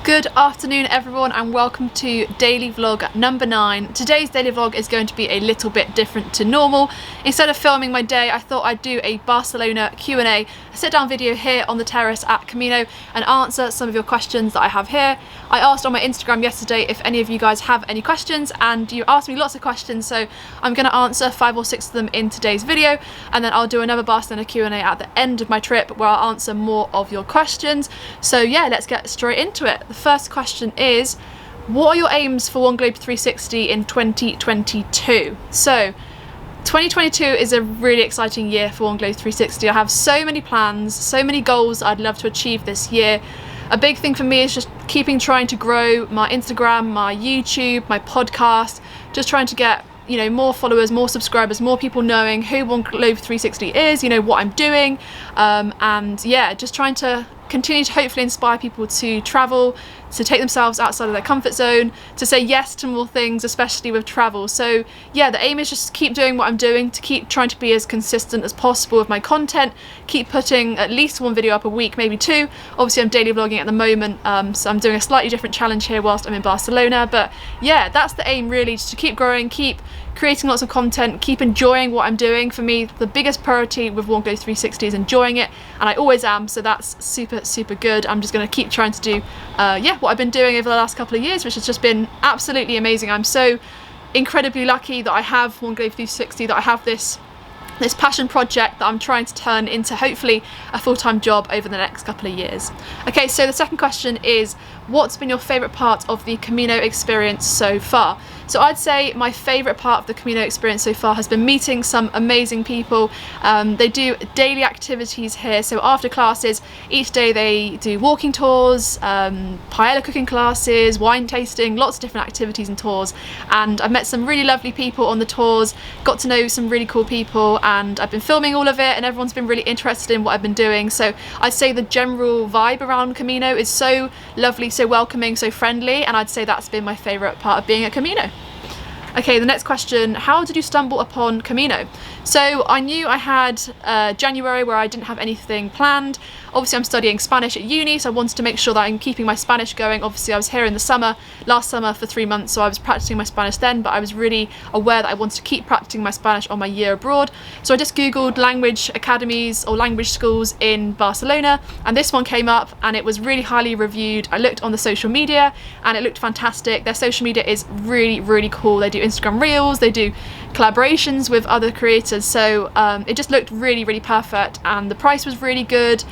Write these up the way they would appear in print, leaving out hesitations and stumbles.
Good afternoon everyone and welcome to daily vlog number 9. Today's daily vlog is going to be a little bit different to normal. Instead of filming my day, I thought I'd do a Barcelona Q&A, a sit down video here on the terrace at Camino and answer some of your questions that I have here. I asked on my Instagram yesterday if any of you guys have any questions and you asked me lots of questions, so I'm going to answer 5 or 6 of them in today's video, and then I'll do another Barcelona Q&A at the end of my trip where I'll answer more of your questions. So yeah, let's get straight into it. The first question is, what are your aims for One Globe 360 in 2022? So 2022 is a really exciting year for One Globe 360. I have so many plans, so many goals I'd love to achieve this year. A big thing for me is just trying to grow my Instagram, my YouTube, my podcast, just trying to get more followers, more subscribers, more people knowing who One Globe 360 is, what I'm doing, and yeah, just trying to continue to hopefully inspire people to travel, to take themselves outside of their comfort zone, to say yes to more things, especially with travel. So yeah, the aim is just to keep doing what I'm doing, to keep trying to be as consistent as possible with my content, keep putting at least 1 video up a week, maybe 2. Obviously I'm daily vlogging at the moment, so I'm doing a slightly different challenge here whilst I'm in Barcelona, but yeah, that's the aim really, just to keep growing, keep creating lots of content, keep enjoying what I'm doing. For me, the biggest priority with One Globe 360 is enjoying it, and I always am, so that's super good. I'm just going to keep trying to do what I've been doing over the last couple of years, which has just been absolutely amazing. I'm so incredibly lucky that I have One Globe 360, that I have this passion project that I'm trying to turn into hopefully a full-time job over the next couple of years. Okay, so the second question is, what's been your favourite part of the Camino experience so far? So I'd say my favourite part of the Camino experience so far has been meeting some amazing people. They do daily activities here, so after classes each day they do walking tours, paella cooking classes, wine tasting, lots of different activities and tours, and I've met some really lovely people on the tours, got to know some really cool people, and I've been filming all of it and everyone's been really interested in what I've been doing. So I'd say the general vibe around Camino is so lovely, so welcoming, so friendly, and I'd say that's been my favourite part of being at Camino. Okay, the next question, how did you stumble upon Camino? So I knew I had January where I didn't have anything planned. Obviously I'm studying Spanish at uni, so I wanted to make sure that I'm keeping my Spanish going. Obviously I was here in the summer, last summer for 3 months, so I was practicing my Spanish then, but I was really aware that I wanted to keep practicing my Spanish on my year abroad. So I just googled language academies or language schools in Barcelona, and this one came up and it was really highly reviewed. I looked on the social media and it looked fantastic. Their social media is really cool. They do Instagram Reels, they do collaborations with other creators, so it just looked really perfect, and the price was really good.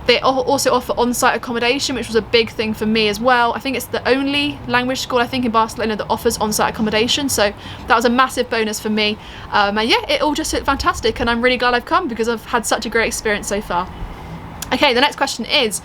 They also offer on-site accommodation, which was a big thing for me as well. I think it's the only language school I think in Barcelona that offers on-site accommodation, so that was a massive bonus for me. And yeah, it all just looked fantastic, and I'm really glad I've come because I've had such a great experience so far. Okay, the next question is,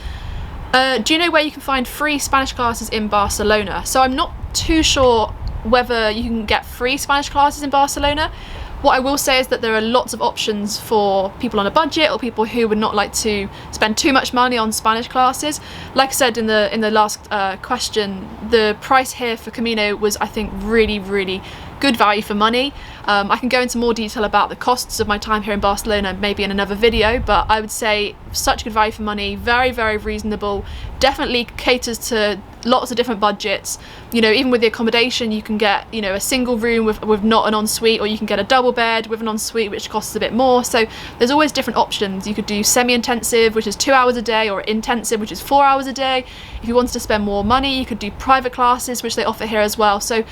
do you know where you can find free Spanish classes in Barcelona? So I'm not too sure whether you can get free Spanish classes in Barcelona. What I will say is that there are lots of options for people on a budget or people who would not like to spend too much money on Spanish classes. Like I said in the last question, the price here for Camino was, I think, really good value for money. I can go into more detail about the costs of my time here in Barcelona maybe in another video, but I would say such good value for money, very reasonable, definitely caters to lots of different budgets. Even with the accommodation you can get a single room with not an ensuite, or you can get a double bed with an ensuite, which costs a bit more. So there's always different options. You could do semi-intensive, which is 2 hours a day, or intensive, which is 4 hours a day. If you wanted to spend more money, you could do private classes, which they offer here as well. So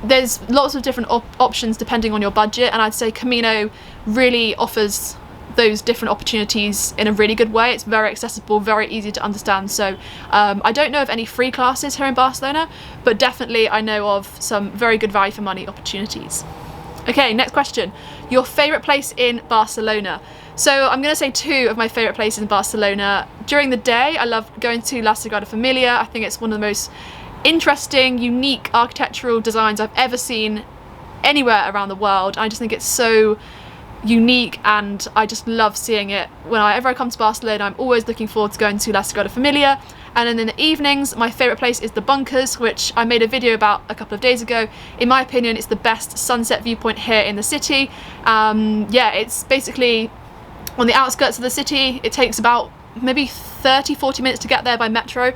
there's lots of different options depending on your budget, and I'd say Camino really offers those different opportunities in a really good way. It's very accessible, very easy to understand. So I don't know of any free classes here in Barcelona, but definitely I know of some very good value for money opportunities. Okay, next question, your favourite place in Barcelona? So I'm going to say 2 of my favourite places in Barcelona. During the day I love going to La Sagrada Familia. I think it's one of the most interesting, unique architectural designs I've ever seen anywhere around the world. I just think it's so unique and I just love seeing it. Whenever I come to Barcelona, I'm always looking forward to going to La Sagrada Familia. And then in the evenings, my favourite place is the Bunkers, which I made a video about a couple of days ago. In my opinion, it's the best sunset viewpoint here in the city. Yeah, it's basically on the outskirts of the city. It takes about maybe 30-40 minutes to get there by metro,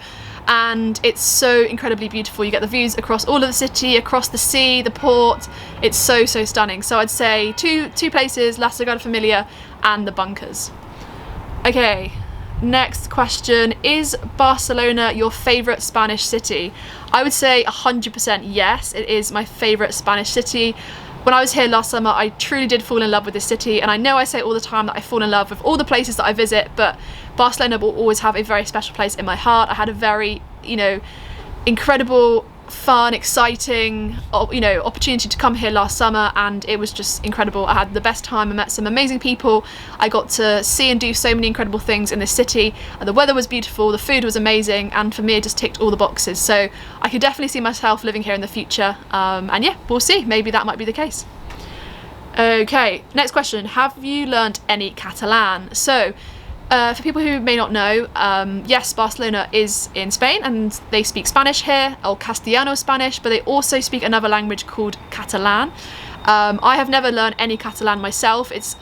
and it's so incredibly beautiful. You get the views across all of the city, across the sea, the port. It's so stunning. So I'd say two places, La Sagrada Familia and the bunkers. Okay, next question, is Barcelona your favourite Spanish city? I would say 100% yes, it is my favourite Spanish city. When I was here last summer, I truly did fall in love with this city, and I know I say all the time that I fall in love with all the places that I visit, but Barcelona will always have a very special place in my heart. I had a very, you know, incredible, fun, exciting, you know, opportunity to come here last summer, and it was just incredible. I had the best time. I met some amazing people. I got to see and do so many incredible things in this city. The weather was beautiful, the food was amazing, and for me it just ticked all the boxes. So I could definitely see myself living here in the future, and yeah, we'll see, maybe that might be the case. Okay, next question, have you learnt any Catalan? So for people who may not know, yes, Barcelona is in Spain and they speak Spanish here, or Castellano Spanish, but they also speak another language called Catalan. I have never learned any Catalan myself. It's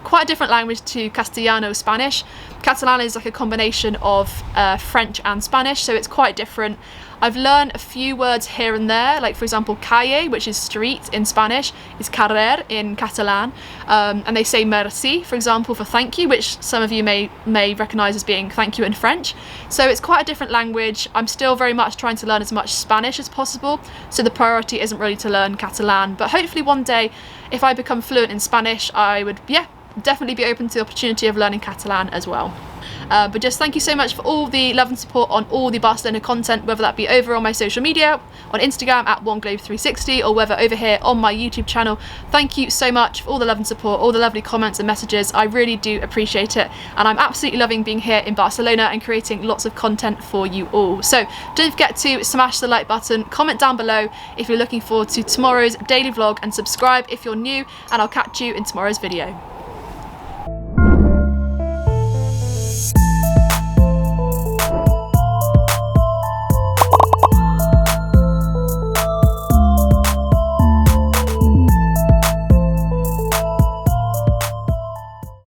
quite a different language to Castellano Spanish. Catalan is like a combination of French and Spanish, so it's quite different. I've learned a few words here and there, like for example calle, which is street in Spanish, is carrer in Catalan, and they say merci, for example, for thank you, which some of you may recognise as being thank you in French. So it's quite a different language. I'm still very much trying to learn as much Spanish as possible, so the priority isn't really to learn Catalan, but hopefully one day, if I become fluent in Spanish, I would, yeah, definitely be open to the opportunity of learning Catalan as well. But just thank you so much for all the love and support on all the Barcelona content, whether that be over on my social media, on Instagram at OneGlobe360, or whether over here on my YouTube channel. Thank you so much for all the love and support, all the lovely comments and messages. I really do appreciate it, and I'm absolutely loving being here in Barcelona and creating lots of content for you all. So don't forget to smash the like button, comment down below if you're looking forward to tomorrow's daily vlog, and subscribe if you're new, and I'll catch you in tomorrow's video.